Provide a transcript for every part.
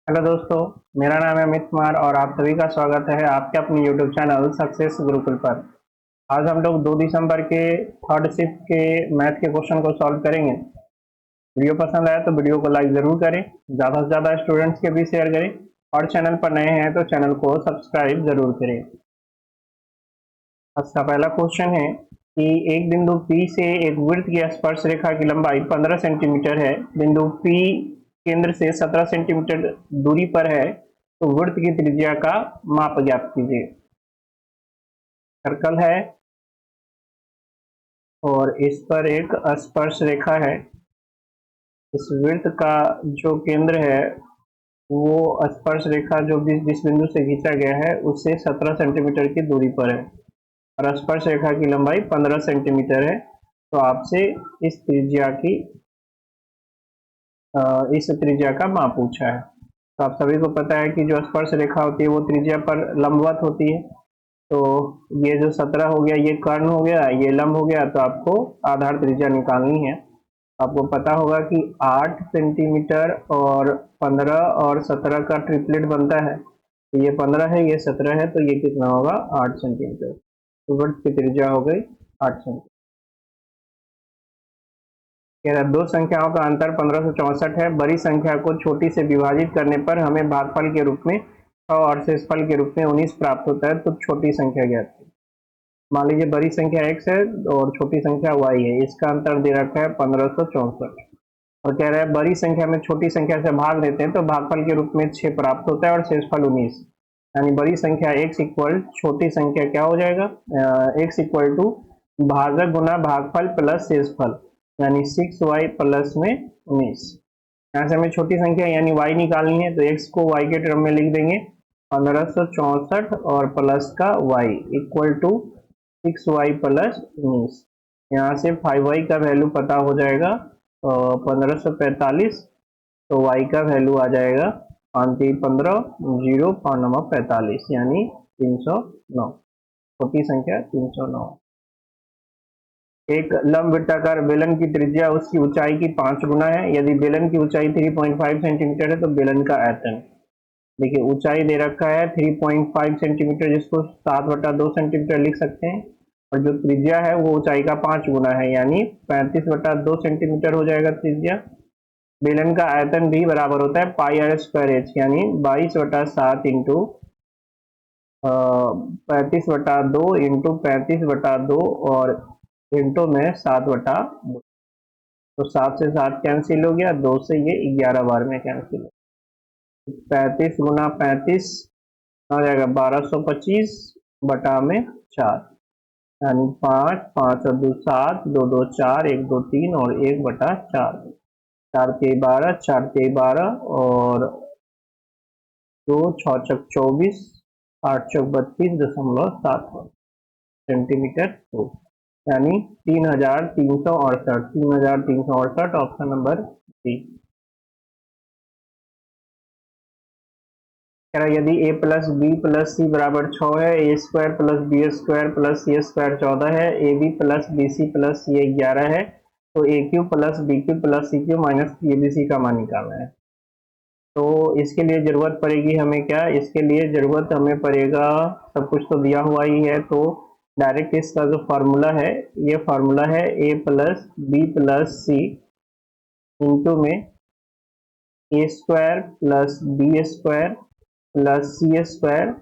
Hello दोस्तों, मेरा नाम है अमित कुमार और आप सभी का स्वागत है आपके अपने यूट्यूब चैनल सक्सेस गुरुकुल पर। आज हम लोग 2 दिसंबर के थर्ड शिफ्ट के मैथ के क्वेश्चन को सॉल्व करेंगे। वीडियो पसंद आया तो वीडियो को लाइक ज़रूर करें, ज़्यादा से ज़्यादा स्टूडेंट्स के भी शेयर करें और चैनल पर नए हैं तो चैनल को सब्सक्राइब ज़रूर करें। आज का पहला क्वेश्चन है कि एक बिंदु P से एक वृत्त की स्पर्श रेखा की लंबाई 15 सेंटीमीटर है। बिंदु P केंद्र से 17 सेंटीमीटर दूरी पर है, तो वृत्त की त्रिज्या का माप ज्ञात कीजिए। सर्कल है और इस पर एक स्पर्श रेखा है। इस वृत्त का जो केंद्र है वो स्पर्श रेखा जो जिस बिंदु से खींचा गया है उससे 17 सेंटीमीटर की दूरी पर है और स्पर्श रेखा की लंबाई 15 सेंटीमीटर है। तो आपसे इस त्रिज्या की इस त्रिज्या का माप पूछा है। तो आप सभी को पता है कि जो स्पर्श रेखा होती है वो त्रिज्या पर लंबवत होती है। तो ये जो 17 हो गया ये कर्ण हो गया, ये लंब हो गया, तो आपको आधार त्रिज्या निकालनी है। आपको पता होगा कि 8 सेंटीमीटर और 15 और 17 का ट्रिपलेट बनता है। तो ये 15 है, ये 17 है, तो ये कितना होगा 8 सेंटीमीटर। तो वृत्त की त्रिज्या हो गई 8 सेंटीमीटर। दो संख्याओं का अंतर 1564 है। बड़ी संख्या को छोटी से विभाजित करने पर हमें भागफल के रूप में 6 और शेषफल के रूप में 19 प्राप्त होता है। तो छोटी संख्या ज्ञात है। मान लीजिए बड़ी संख्या x है और छोटी संख्या y है। इसका अंतर दे रखा है 1564 और कह रहा है बड़ी संख्या में छोटी संख्या से भाग देते हैं तो भागफल के रूप में 6 प्राप्त होता है और शेषफल 19। यानी बड़ी संख्या x इक्वल छोटी संख्या क्या हो जाएगा, x इक्वल टू भाजक गुना भागफल प्लस शेषफल, यानी 6y प्लस में 19। यहाँ से हमें छोटी संख्या यानी y निकालनी है, तो x को y के टर्म में लिख देंगे 1564 और प्लस का y equal to 6y plus 19। यहाँ से 5y का वैल्यू पता हो जाएगा 1545। तो y का वैल्यू आ जाएगा 5×3=15, 0 5×9=45 यानी 309। छोटी संख्या 309। एक लंबवृत्ताकार बेलन की त्रिज्या उसकी ऊंचाई की 5 गुना है। यदि बेलन की ऊंचाई 3.5 सेंटीमीटर है तो बेलन का आयतन, देखिए ऊंचाई दे रखा है 3.5 सेंटीमीटर, जिसको 7/2 सेंटीमीटर लिख सकते हैं, और जो त्रिज्या है वो ऊंचाई का 5 गुना है यानी 35/2 सेंटीमीटर हो जाएगा त्रिज्या। बेलन का आयतन भी बराबर होता है πr² यानी 22/7 इंटू 35/2 इंटू 35/2 और इंटू में 7/2। तो 7 से 7 कैंसिल हो गया, 2 से ये 11 बार में कैंसिल हो। 35 गुना 35 आ जाएगा 1225 बटा में 4, यानी 5 5 और 2 7, 2 2 4, 1 2 3 और 1/4। 4 के 12, 4 के 12 और 2 6 चक 24, 8 चक 32.7 सेंटीमीटर क्यूब, यानी 3368। 3368 ऑप्शन नंबर सी। यदि a plus b plus c बराबर 6 है, a square plus b square plus c square 14 है, a b plus b c plus c 11 है, तो a cube plus b cube plus c cube minus a b c का मान निकालना है। तो इसके लिए जरूरत पड़ेगी हमें क्या, इसके लिए जरूरत हमें पड़ेगा, सब कुछ तो दिया हुआ ही है, तो डायरेक्ट इसका जो फार्मूला है, ये फार्मूला है a plus b plus c into में a square plus b square plus c square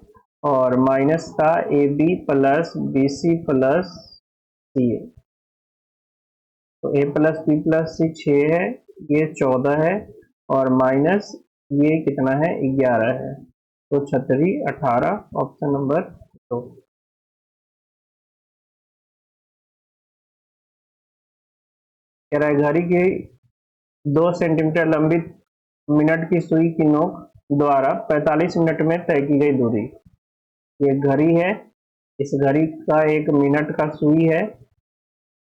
और माइनस का a b plus b c plus c a. तो a plus b plus c 6 है, ये 14 है और माइनस ये कितना है 11 है, तो 36 18 ऑप्शन नंबर 2। कह रहा है घड़ी की 2 सेंटीमीटर लंबी मिनट की सुई की नोक द्वारा 45 मिनट में तय की गई दूरी। ये घड़ी है, इस घड़ी का एक मिनट का सुई है,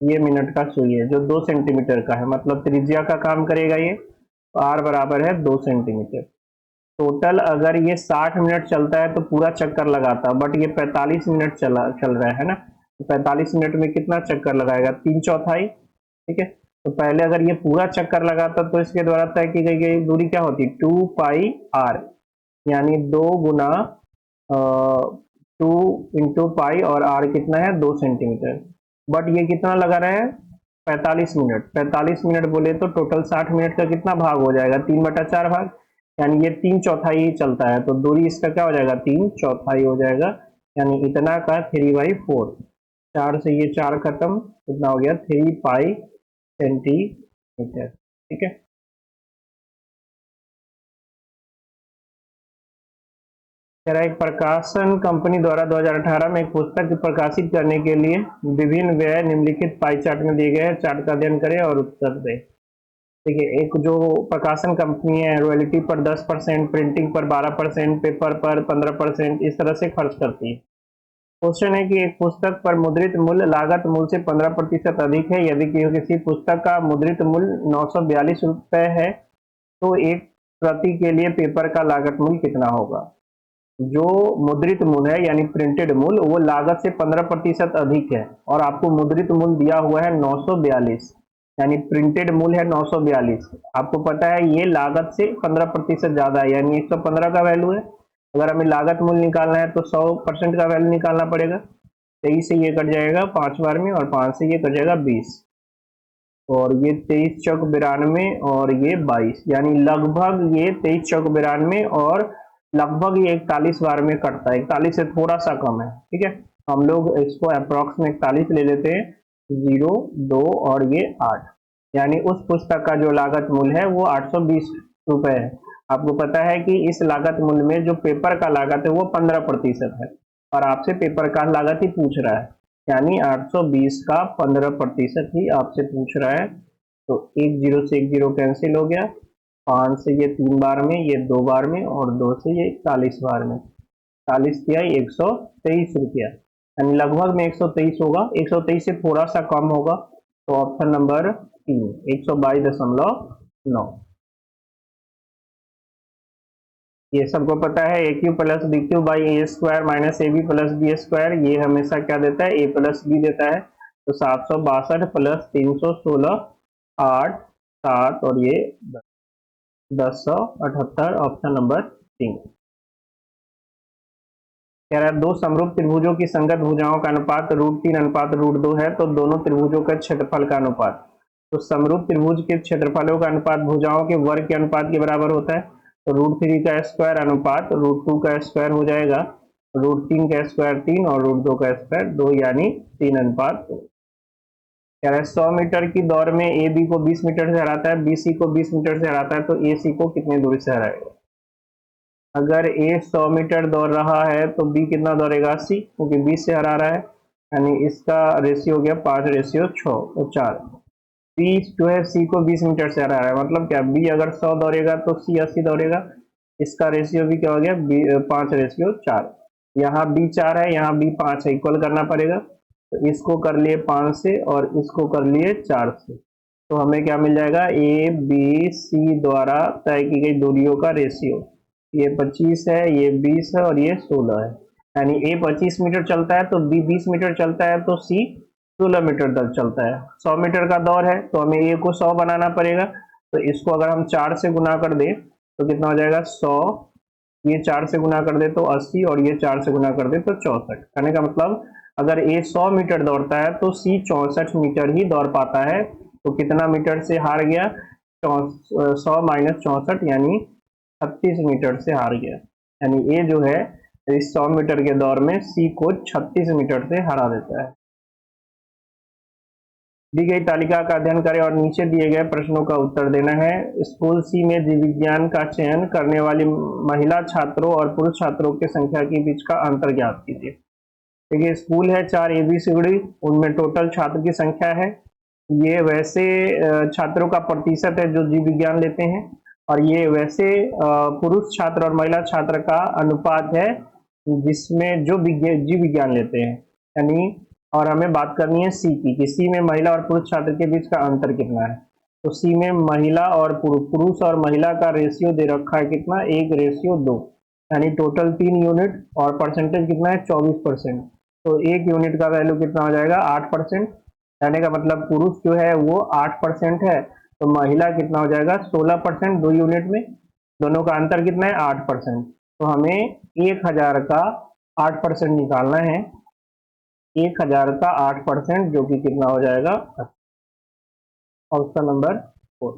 ये मिनट का सुई है जो 2 सेंटीमीटर का है, मतलब त्रिज्या का काम करेगा ये। r बराबर है 2 सेंटीमीटर। टोटल अगर ये 60 मिनट चलता है तो पूरा चक्कर लगाता, बट ये 45 मिनट चल रहा है ना, तो 45 मिनट में कितना चक्कर लगाएगा, 3/4। ठीक है, तो पहले अगर ये पूरा चक्कर लगाता तो इसके द्वारा तय की गई दूरी क्या होती, 2πr, यानी 2 गुना 2 × पाई, और r कितना है 2 सेंटीमीटर। बट ये कितना लगा रहे हैं, 45 मिनट। 45 मिनट बोले तो टोटल 60 मिनट का कितना भाग हो जाएगा, 3/4 भाग, यानी ये 3/4 ही चलता है, तो दूरी इसका क्या हो जाएगा, 3/4 हो जाएगा, यानी इतना का 3/4। 4 से ये 4 खत्म, कितना हो गया 3π सेंटीमीटर। ठीक है। कह रहा है एक प्रकाशन कंपनी द्वारा 2018 में एक पुस्तक प्रकाशित करने के लिए विभिन्न व्यय निम्नलिखित पाई चार्ट में दिए गए हैं, चार्ट का अध्ययन करें और उत्तर दें। देखिए, एक जो प्रकाशन कंपनी है रॉयल्टी पर 10%, प्रिंटिंग पर 12%, पेपर पर 15%, इस तरह से खर्च करती है। क्वेश्चन है कि एक पुस्तक पर मुद्रित मूल्य लागत मूल्य से 15% अधिक है। यदि किसी पुस्तक का मुद्रित मूल्य 942 रुपये है तो एक प्रति के लिए पेपर का लागत मूल्य कितना होगा। जो मुद्रित मूल्य है यानी प्रिंटेड मूल्य, वो लागत से 15% अधिक है, और आपको मुद्रित मूल्य दिया हुआ है 942, यानी प्रिंटेड मूल्य है 942। आपको पता है ये लागत से 15% ज्यादा है, यानी 115 का वैल्यू है। अगर हमें लागत मूल्य निकालना है तो 100% का वैल्यू निकालना पड़ेगा। 23 से ये कट जाएगा 5 बार में, और 5 से ये कट जाएगा 20, और ये 23 चौक 92 और ये 22, यानी लगभग ये 23 चौक 92 और लगभग ये 41 बार में कटता है। 41 से थोड़ा सा कम है। ठीक है, हम लोग इसको अप्रॉक्स में 41 ले लेते हैं, 0, 2 और ये 8, यानी उस पुस्तक का जो लागत मूल्य है वो 820 रुपए है। आपको पता है कि इस लागत मूल्य में जो पेपर का लागत है वो 15% है, और आपसे पेपर का लागत ही पूछ रहा है, यानी 820 का 15% ही आपसे पूछ रहा है। तो एक 0 से एक 0 कैंसिल हो गया, 5 से ये 3 बार में, ये 2 बार में, और 2 से ये 40 बार में। 40 किया 123 रुपया, यानी लगभग में 123 होगा, 123 से थोड़ा सा कम होगा, तो ऑप्शन नंबर 3 122.9। ये सबको पता है a cube plus b cube by a square minus a b plus b square, ये हमेशा क्या देता है, ए प्लस बी देता है। तो 762 प्लस 316, 8, 7 और ये 1078, ऑप्शन नंबर 3। कह रहा है दो समरूप त्रिभुजों की संगत भुजाओं का अनुपात √3:√2 है, तो दोनों त्रिभुजों का क्षेत्रफल का अनुपात। तो समरूप त्रिभुज के क्षेत्रफलों का अनुपात भुजाओं के वर्ग के अनुपात के बराबर होता है, तो √3 का स्क्वायर अनुपात √2 का स्क्वायर हो जाएगा, √3 का स्क्वायर 3 और √2 का स्क्वायर 2, यानी 3:2। कह रहा है 100 मीटर की दौड़ में ए बी को 20 मीटर से हराता है, बी सी को 20 मीटर से हराता है, तो ए सी को कितनी दूरी से हराएगा। अगर ए 100 मीटर दौड़ रहा है तो बी कितना दौड़ेगा, 80, क्योंकि 20 से हरा रहा है, यानी इसका रेशियो हो गया 5:4। बी जो है सी को 20 मीटर से हरा रहा है, मतलब क्या, बी अगर 100 दौड़ेगा तो सी 80 दौड़ेगा। इसका रेशियो भी क्या हो गया, 5:4। यहाँ बी 4 है, यहाँ बी 5 है, इक्वल करना पड़ेगा, तो इसको कर लिए 5 से और इसको कर लिए 4 से, तो हमें क्या मिल जाएगा, ए बी सी द्वारा तय की गई दूरियों का रेशियो। ये 25 है, ये 20 है और ये 16 है, यानी ए 25 मीटर चलता है तो बी 20 मीटर चलता है, तो सी 16 मीटर तक चलता है। 100 मीटर का दौर है तो हमें ए को 100 बनाना पड़ेगा, तो इसको अगर हम 4 से गुना कर दे तो कितना हो जाएगा, 100, ये 4 से गुना कर दे तो 80, और ये 4 से गुना कर दे तो 64। कहने का मतलब अगर ए 100 मीटर दौड़ता है तो सी 64 मीटर ही दौड़ पाता है, तो कितना मीटर से हार गया, 100 माइनस 64, यानी 36 मीटर से हार गया, यानी ए जो है इस 100 मीटर के दौर में सी को 36 मीटर से हरा देता है। दी गई तालिका का अध्ययन करें और नीचे दिए गए प्रश्नों का उत्तर देना है। स्कूल सी में जीव विज्ञान का चयन करने वाली महिला छात्रों और पुरुष छात्रों की संख्या के बीच का अंतर ज्ञात कीजिए। देखिए, स्कूल है 4 ABCD, उनमें टोटल छात्र की संख्या है, ये वैसे छात्रों का प्रतिशत है जो जीव विज्ञान लेते हैं, और ये वैसे पुरुष छात्र और महिला छात्र का अनुपात है जिसमें जो जीव विज्ञान लेते हैं, यानी, और हमें बात करनी है सी की, कि सी में महिला और पुरुष छात्र के बीच का अंतर कितना है। तो सी में महिला और पुरुष और महिला का रेशियो दे रखा है कितना, 1:2, यानी टोटल 3 यूनिट, और परसेंटेज कितना है 24%, तो 1 यूनिट का वैल्यू कितना हो जाएगा 8%, कहने का मतलब पुरुष जो है वो 8% है, तो महिला कितना हो जाएगा 16%, 2 यूनिट में दोनों का अंतर कितना है 8%। तो हमें 1000 का 8% निकालना है, 1000 का 8% जो कि कितना हो जाएगा, ऑप्शन नंबर 4।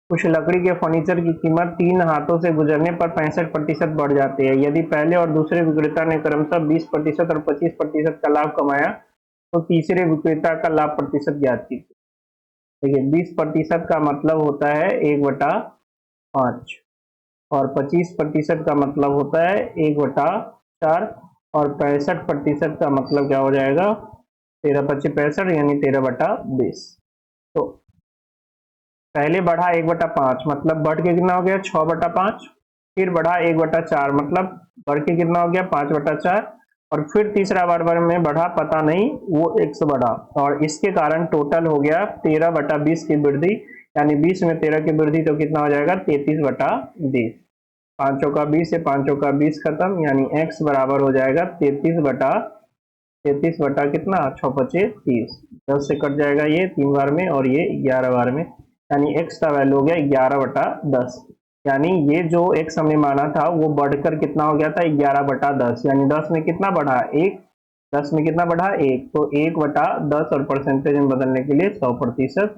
कुछ लकड़ी के फर्नीचर की कीमत 3 हाथों से गुजरने पर 65% बढ़ जाती है। यदि पहले और दूसरे विक्रेता ने क्रमशः 20% और 25% का लाभ कमाया तो तीसरे विक्रेता का लाभ प्रतिशत ज्ञात कीजिए। देखिए 20% का मतलब होता है 1/5 और 25% का मतलब होता है 1/4 और 65% का मतलब क्या हो जाएगा 13×25 = 65 यानी 13/20। तो पहले बढ़ा 1/5 मतलब बढ़ के कितना हो गया 6/5, फिर बढ़ा 1/4 मतलब बढ़ के कितना हो गया 5/4 और फिर तीसरा बार में बढ़ा पता नहीं वो 1 से बढ़ा और इसके कारण टोटल हो गया 13/20 की वृद्धि, यानी 20 में 13 की वृद्धि तो कितना हो जाएगा 33/20। 5 का 20 है, 5 का 20 खत्म, यानी x बराबर हो जाएगा 33 बटा कितना 6×5 = 30। 10 से कट जाएगा ये 3 बार में और ये 11 बार में, यानी x का वैल्यू हो गया 11/10। यानी ये जो x हमने माना था वो बढ़कर कितना हो गया था 11/10, यानी 10 में कितना बढ़ा 1, 10 में कितना बढ़ा 1, तो 1/10 और परसेंटेज में बदलने के लिए 100%,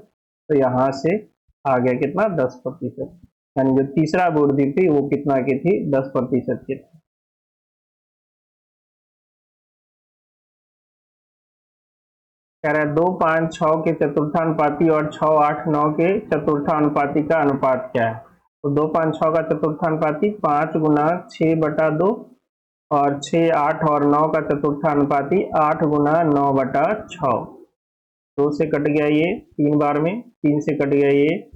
तो यहाँ से आ गया कितना 10%, यानी जो तीसरा वृद्धि थी वो कितना की थी 10% की। कह रहा है 2, 5, 6 के चतुर्थानुपाती और 6, 8, 9 के चतुर्थानुपाती का अनुपात क्या है। तो 2, 5, 6 का चतुर्थानुपाती 5 × 6/2 और 6, 8 और 9 का चतुर्थानुपाती 8 × 9/6। 2 से कट गया ये 3 बार में, 3 से कट गया ये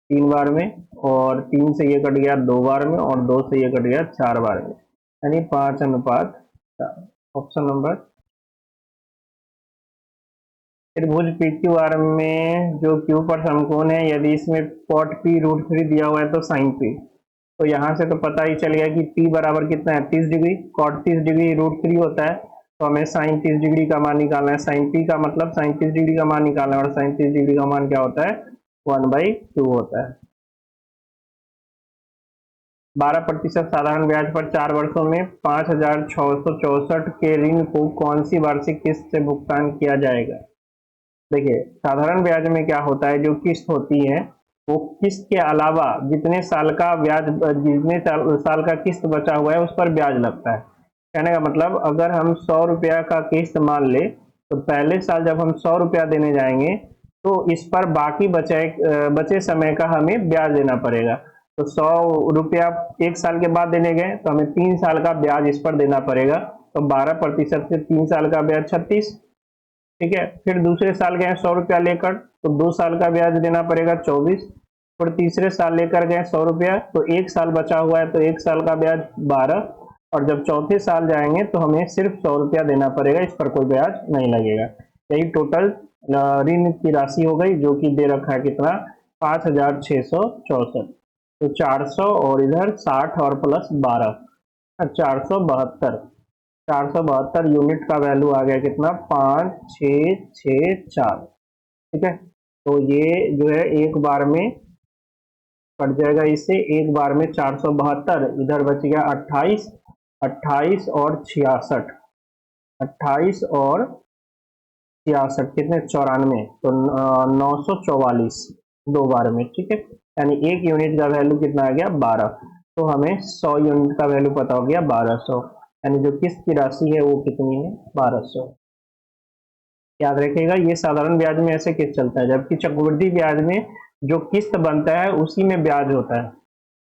3 बार में और 3 से ये कट गया 2 बार में और 2 से ये कट गया 4 बार में, यानी 5:4। Option number. त्रिभुज PQR में जो Q पर समकोण है, यदि इसमें cot P √3 दिया हुआ है तो sin P, तो यहाँ से तो पता ही चल गया कि P बराबर कितना है 30 डिग्री, cot 30 डिग्री √3 होता है, तो हमें sin 30 डिग्री का मान निकालना है। sin P का मतलब sin 30 डिग्री का मान निकालना है और sin 30 डिग्री का मान क्या होता है 1/2 होता है। 12% साधारण ब्याज पर 4 वर्षों में 5,664 के ऋण को कौन सी वार्षिक किस्त से भुगतान किया जाएगा। देखिए साधारण ब्याज में क्या होता है, जो किस्त होती है वो किस्त के अलावा जितने साल का ब्याज, जितने साल का किस्त बचा हुआ है उस पर ब्याज लगता है। कहने का मतलब अगर हम 100 रुपया का किस्त मान ले तो पहले साल जब हम 100 रुपया देने जाएंगे तो इस पर बाकी बचे समय का हमें ब्याज देना पड़ेगा। तो 100 रुपया 1 साल के बाद देने गए तो हमें 3 साल का ब्याज इस पर देना पड़ेगा, तो 12% से 3 साल का ब्याज 36। ठीक है, फिर दूसरे साल गए 100 रुपया लेकर तो 2 साल का ब्याज देना पड़ेगा 24, फिर तीसरे साल लेकर गए 100 रुपया तो 1 साल बचा हुआ है तो 1 साल का ब्याज 12, और जब चौथे साल जाएंगे तो हमें सिर्फ 100 रुपया देना पड़ेगा, इस पर कोई ब्याज नहीं लगेगा। यही टोटल ऋण की राशि हो गई, जो कि दे रखा है कितना 5,664, तो 400 और इधर 60 और प्लस 12 472, 472 यूनिट का वैल्यू आ गया कितना 5,664। ठीक है, तो ये जो है एक बार में कट जाएगा, इससे एक बार में 472, इधर बच गया 28, 28 और 66, 28 और 66 कितने 94, तो 944 2 बार में। ठीक है, यानी एक यूनिट का वैल्यू कितना आ गया 12, तो हमें 100 यूनिट का वैल्यू पता हो गया 1200, यानी जो किस्त की राशि है वो कितनी है 1200। याद रखिएगा ये साधारण ब्याज में ऐसे किस्त चलता है, जबकि चक्रवृद्धि ब्याज में जो किस्त बनता है उसी में ब्याज होता है,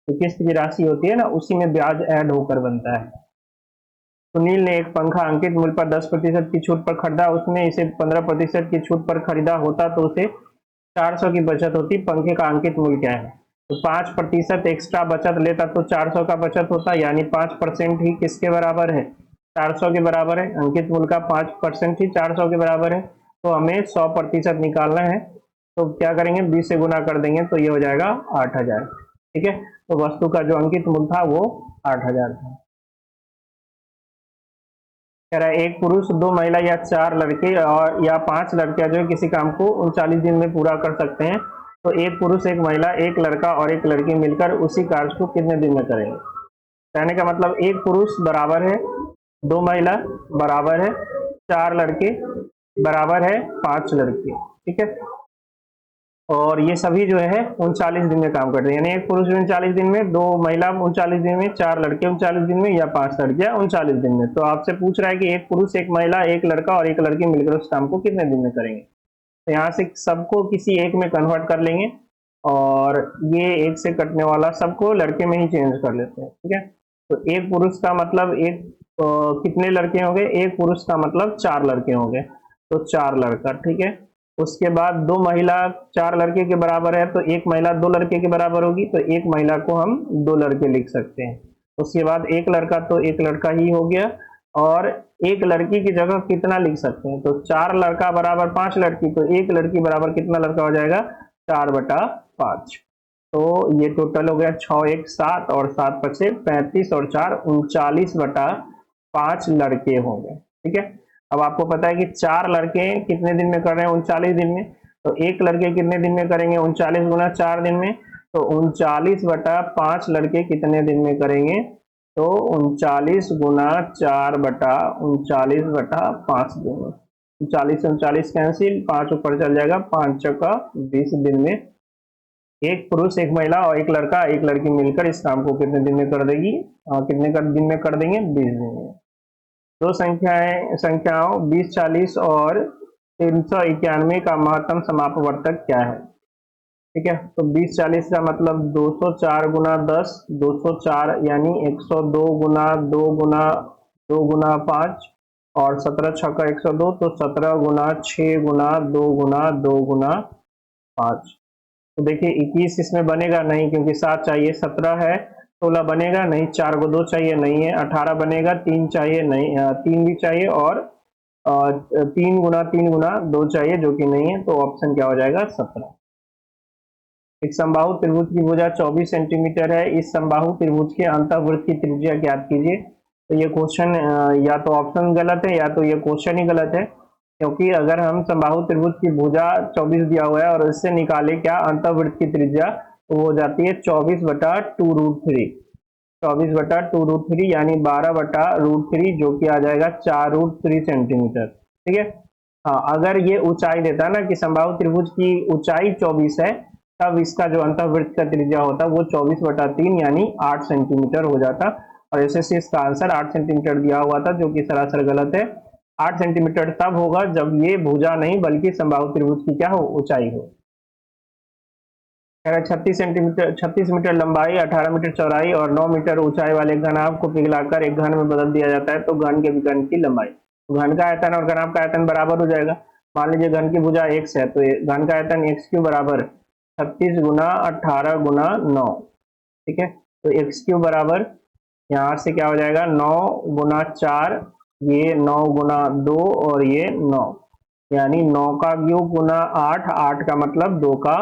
तो किस्त की राशि होती है ना उसी में ब्याज ऐड होकर बनता है। सुनील ने एक पंखा अंकित मूल्य पर 10% की छूट पर खरीदा, उसने इसे 15% की छूट पर खरीदा होता तो उसे 400 की बचत होती, पंखे का अंकित मूल्य क्या है। तो 5% एक्स्ट्रा बचत लेता तो 400 का बचत होता, यानी 5% ही किसके बराबर है 400 के बराबर है, अंकित मूल्य का 5% ही 400 के बराबर है, तो हमें 100% निकालना है, तो क्या करेंगे 20 से गुना कर देंगे तो ये हो जाएगा 8,000। ठीक है, तो वस्तु का जो अंकित मूल्य था वो 8,000 था। कह रहा है एक पुरुष, 2 महिला या 4 लड़के और या 5 लड़कियां जो है किसी काम को 39 दिन में पूरा कर सकते हैं, तो एक पुरुष, एक महिला, एक लड़का और एक लड़की मिलकर उसी कार्य को कितने दिन में करेंगे। कहने का मतलब एक पुरुष बराबर है 2 महिला बराबर है 4 लड़के बराबर है 5 लड़के, ठीक है। और ये सभी जो है 39 दिन में काम करते हैं, यानी एक पुरुष 39 दिन में, 2 महिला 39 दिन में, 4 लड़के 39 दिन में या 5 लड़कियां 39 दिन में। तो आपसे पूछ रहा है कि एक पुरुष, एक महिला, एक लड़का और एक लड़की मिलकर उस काम को कितने दिन में करेंगे। तो यहाँ से सबको किसी एक में कन्वर्ट कर लेंगे और ये एक से कटने वाला सबको लड़के में ही चेंज कर लेते हैं, ठीक है। तो एक पुरुष का मतलब कितने लड़के होंगे, एक पुरुष का मतलब 4 लड़के होंगे, तो 4 लड़का, ठीक है। उसके बाद 2 महिला 4 लड़के के बराबर है, तो एक महिला 2 लड़के के बराबर होगी, तो एक महिला को हम 2 लड़के लिख सकते हैं। उसके बाद एक लड़का तो एक लड़का ही हो गया, और एक लड़की की जगह कितना लिख सकते हैं, तो 4 लड़का बराबर 5 लड़की, तो एक लड़की बराबर कितना लड़का हो जाएगा, 4/5। तो ये टोटल हो गया 6 1 7 और 7 5 35 और 4 39/5 लड़के होंगे, ठीक है। अब आपको पता है कि 4 लड़के कितने दिन में कर रहे हैं, 39 दिन में, तो एक लड़के कितने दिन में करेंगे, 39 गुना 4 दिन में, तो 39/5 लड़के कितने दिन में करेंगे, तो 39 गुना 4/39/5 दिन में। 39 39 कैंसिल, 5 ऊपर चल जाएगा, 5 चौका 20 दिन में एक पुरुष, एक महिला और एक लड़का, एक लड़की मिलकर इस काम को कितने दिन में कर देगी, कितने दिन में कर देंगे, 20 दिन में। दो संख्याओं 20 40 और 391 का महत्तम समापवर्तक क्या है, ठीक है। तो 20 40 का मतलब 204 गुना 10, 204 यानी 102 गुना 2 गुना 2 गुना 5 और 17 छक्का 102, तो 17 गुना 6 गुना 2 गुना 2 गुना 5। तो देखिए 21 इसमें बनेगा नहीं क्योंकि 7 चाहिए, 17 है, 16 बनेगा नहीं, 4 को 2 चाहिए नहीं है, 18 बनेगा, 3 चाहिए नहीं, 3 भी चाहिए, और 3 गुना 3 गुना 2 चाहिए जो कि नहीं है, तो ऑप्शन क्या हो जाएगा, 17। एक समबाहु त्रिभुज की भुजा 24 सेंटीमीटर है, इस समबाहु त्रिभुज के अंतःवृत्त की त्रिज्या ज्ञात कीजिए। तो ये क्वेश्चन या तो ऑप्शन गलत है या तो ये क्वेश्चन ही गलत है, क्योंकि अगर हम समबाहु त्रिभुज की भुजा 24 दिया हुआ है और इससे निकाले क्या अंतःवृत्त की त्रिज्या, तो वो हो जाती है 24/2√3, 24/2√3 यानी 12/√3 जो कि आ जाएगा 4√3 सेंटीमीटर, ठीक है। हाँ, अगर ये ऊंचाई देता ना कि समबाहु त्रिभुज की ऊंचाई 24 है, तब इसका जो अंतःवृत्त का त्रिज्या होता वो 24/3 यानी 8 सेंटीमीटर हो जाता, और ऐसे इसका आंसर 8 सेंटीमीटर दिया हुआ था जो कि सरासर गलत है। 8 सेंटीमीटर तब होगा जब ये भुजा नहीं बल्कि समबाहु त्रिभुज की क्या हो, ऊंचाई हो। 36 मीटर लंबाई, 18 मीटर चौड़ाई और 9 मीटर ऊंचाई वाले घनाभ को पिघलाकर एक घन में बदल दिया जाता है, तो घन के विकर्ण की लंबाई। घन का आयतन और घनाभ का आयतन बराबर हो जाएगा। मान लीजिए घन की भुजा x है, तो घन का आयतन x³ बराबर 36 गुना 18 गुना 9, ठीक है। तो x³ बराबर यहाँ से क्या हो जाएगा, 9 गुना 4, ये 9 गुना 2 और ये 9, यानी 9 का क्यूब गुना 8, 8 का मतलब 2 का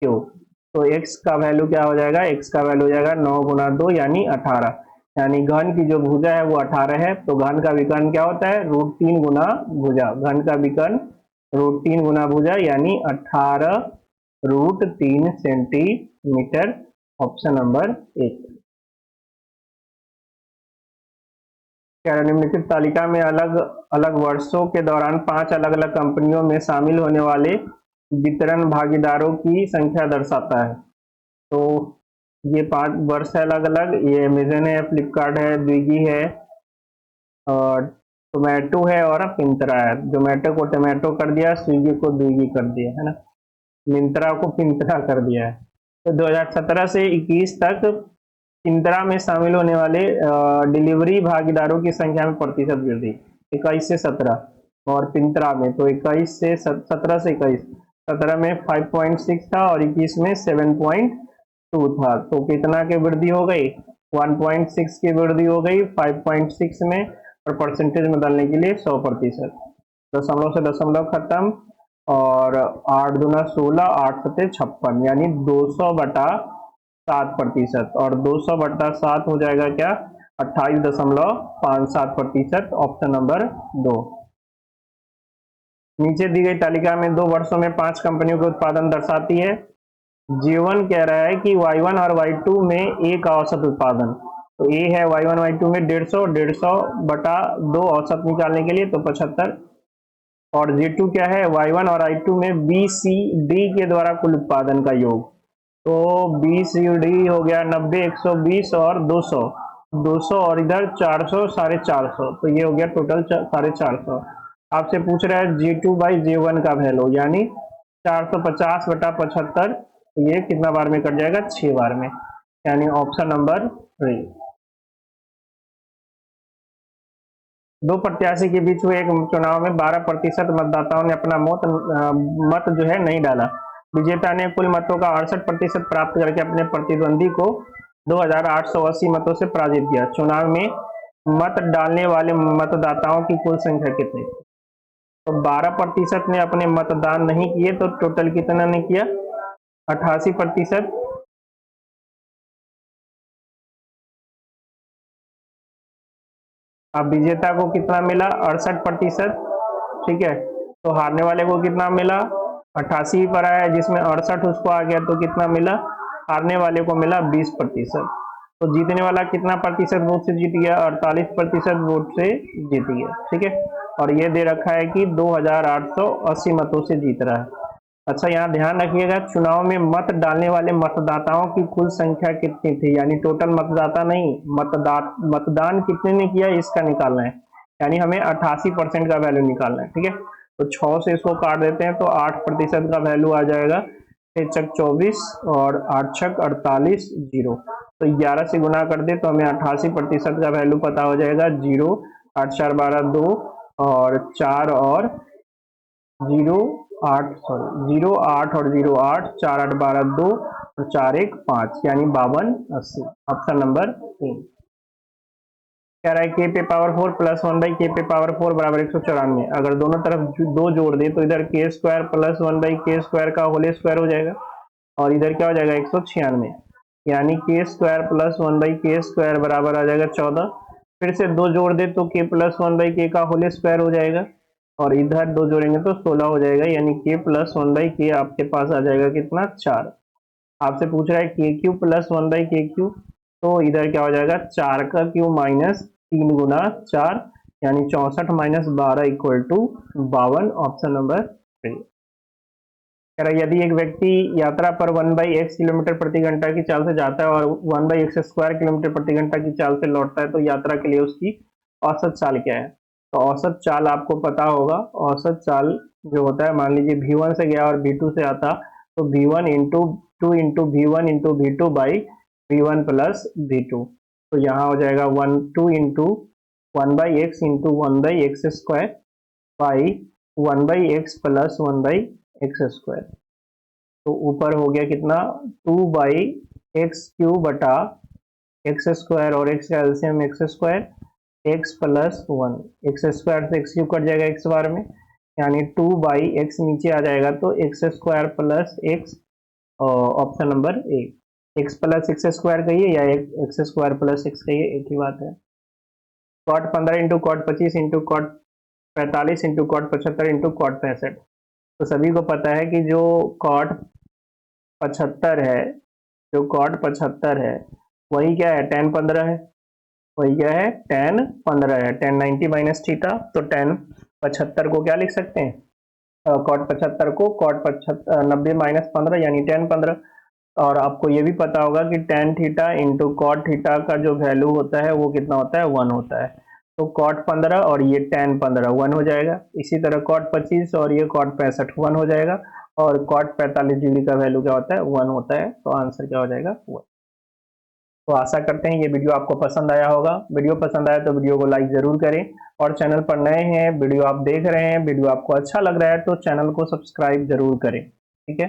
क्यूब। तो x का वैल्यू क्या हो जाएगा, x का वैल्यू हो जाएगा 9 गुना 2 यानी 18, यानी घन की जो भुजा है वो 18 है, तो घन का विकर्ण क्या होता है, √3 गुना भुजा। घन का विकर्ण √3 गुना भुजा यानी 18√3 सेंटीमीटर, ऑप्शन नंबर 1। निम्नलिखित तालिका में अलग अलग वर्षों के दौरान 5 अलग अलग कंपनियों में शामिल होने वाले वितरण भागीदारों की संख्या दर्शाता है। तो ये 5 वर्ष है अलग अलग, ये अमेजन है, फ्लिपकार्ट है, स्विगी है, और टोमेटो है और पिंतरा है। जोमेटो को टोमेटो कर दिया, स्विगी को स्विगी कर दिया है ना, मिंत्रा को पिंतरा कर दिया है। तो 2017 से 21 तक पिंतरा में शामिल होने वाले डिलीवरी भागीदारों की संख्या में प्रतिशत वृद्धि 21 से 17, और पिंतरा में तो 21 से 17 से 21, 17 में 5.6 था और 21 में 7.2 था, तो कितना की वृद्धि हो गई, 1.6 की वृद्धि हो गई 5.6 में, और परसेंटेज में बदलने के लिए 100%। दशमलव से दशमलव खत्म, और 8 दूना 16, 8 सत्ते 56, यानी 200/7%, और 200/7 हो जाएगा क्या, 28.57%, ऑप्शन नंबर 2। नीचे दी गई तालिका में 2 वर्षों में 5 कंपनियों के उत्पादन दर्शाती है। J1 कह रहा है कि Y1 और Y2 में ए का औसत उत्पादन, तो ए है Y1 Y2 में 150 औसत निकालने के लिए तो 75, और J2 क्या है Y1 और I2 में बी सी डी के द्वारा कुल उत्पादन का योग, तो बी सी डी हो गया 90, 120 और 200, 200 और इधर 400, 450, तो ये हो गया टोटल 450। आपसे पूछ रहा है J2 बाई J1 का वैल्यू, यानी 450/75, ये कितना बार में कट जाएगा, 6 बार में, यानी ऑप्शन नंबर 3। दो प्रत्याशी के बीच हुए एक चुनाव में 12% मतदाताओं ने अपना मत जो है नहीं डाला। विजेता ने कुल मतों का 68% प्राप्त करके अपने प्रतिद्वंदी को 2880 मतों से पराजित किया। चुनाव में मत डालने वाले मतदाताओं की कुल संख्या कितनी? तो 12% ने अपने मतदान नहीं किए, तो टोटल कितना ने किया, 88%। अब विजेता को कितना मिला, 68%, ठीक है। तो हारने वाले को कितना मिला, 88 पर आया, जिसमें 68 उसको आ गया, तो कितना मिला, हारने वाले को मिला 20%। तो जीतने वाला कितना प्रतिशत वोट से जीत गया, 48% वोट से जीत गया, ठीक है। और ये दे रखा है कि 2880 मतों से जीत रहा है। अच्छा, यहाँ ध्यान रखिएगा, चुनाव में मत डालने वाले मतदाताओं की कुल संख्या कितनी थी, यानी टोटल मतदाता नहीं, मतदान कितने ने किया इसका निकालना है, यानी हमें 88% का वैल्यू निकालना है, ठीक है। तो 6 से इसको काट देते हैं तो 8% का वैल्यू आ जाएगा, 6 चक 24 और 8 छक 48, 0। तो 11 से गुना कर दे तो हमें 88% का वैल्यू पता हो जाएगा, 0, 8 4 12 2 और 4 और 0 8 और 0 8, 4 8 12 2 और 4 1 5, यानी 5280, ऑप्शन नंबर 3। कह रहा है k पे पावर 4 प्लस 1/k पे पावर 4 बराबर 194। अगर दोनों तरफ 2 जोड़ दे तो इधर k square plus 1/k square का होल स्क्वायर हो जाएगा, और इधर क्या हो जाएगा, 196, यानी k square plus 1/k square बराबर आ जाएगा 14। फिर से 2 जोड़ दे तो k प्लस 1/k का होल स्क्वायर हो जाएगा, और इधर 2 जोड़ेंगे तो 16 हो जाएगा, यानी k प्लस 1/k आपके पास आ जाएगा कितना, 4। आपसे पूछ रहा है k cube plus 1/k cube, तो इधर क्या हो जाएगा, 4 का क्यूब माइनस 3 गुना 4, यानी 64 minus 12 equal to 52, option number 3। कह रहा यदि एक व्यक्ति यात्रा पर 1/x किलोमीटर प्रति घंटा की चाल से जाता है और 1/x² किलोमीटर प्रति घंटा की चाल से लौटता है, तो यात्रा के लिए उसकी औसत चाल क्या है? तो औसत चाल आपको पता होगा, औसत चाल जो होता है, मान लीजिए V1 से गया और V2 से आता, तो V1 into 2 into V1 into V2 by V1 plus V2, तो यहाँ हो जाएगा 2 into 1/x into 1/x² by 1/x plus 1/x²। तो ऊपर हो गया कितना, 2/x³ बटा x² और x का LCM x², x plus 1, x² से x³ कट जाएगा x बार में, यानी 2/x नीचे आ जाएगा, तो x² plus x, option number A. x plus x² कहिए या x² प्लस x कहिए, एक ही बात है। cot 15 into cot 25 into cot 45 into cot 75 into cot 65, तो सभी को पता है कि जो cot 75 है, जो cot 75 है वही क्या है, tan 15 है, वही क्या है, tan 15 है, tan 90 माइनस थीटा, तो tan 75 को क्या लिख सकते हैं, cot 75 को cot 90 माइनस 15 यानी tan 15। और आपको ये भी पता होगा कि tan theta into cot theta का जो वैल्यू होता है वो कितना होता है, 1 होता है, तो cot 15 और ये tan 15 1 हो जाएगा। इसी तरह cot 25 और ये cot 65 1 हो जाएगा, और cot 45 डिग्री का वैल्यू क्या होता है, 1 होता है, तो आंसर क्या हो जाएगा, 1। तो आशा करते हैं ये वीडियो आपको पसंद आया होगा। वीडियो पसंद आया तो वीडियो को लाइक जरूर करें, और चैनल पर नए हैं, वीडियो आप देख रहे हैं, वीडियो आपको अच्छा लग रहा है तो चैनल को सब्सक्राइब जरूर करें, ठीक है।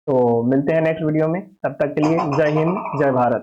तो मिलते हैं नेक्स्ट वीडियो में, तब तक के लिए जय हिंद, जय भारत।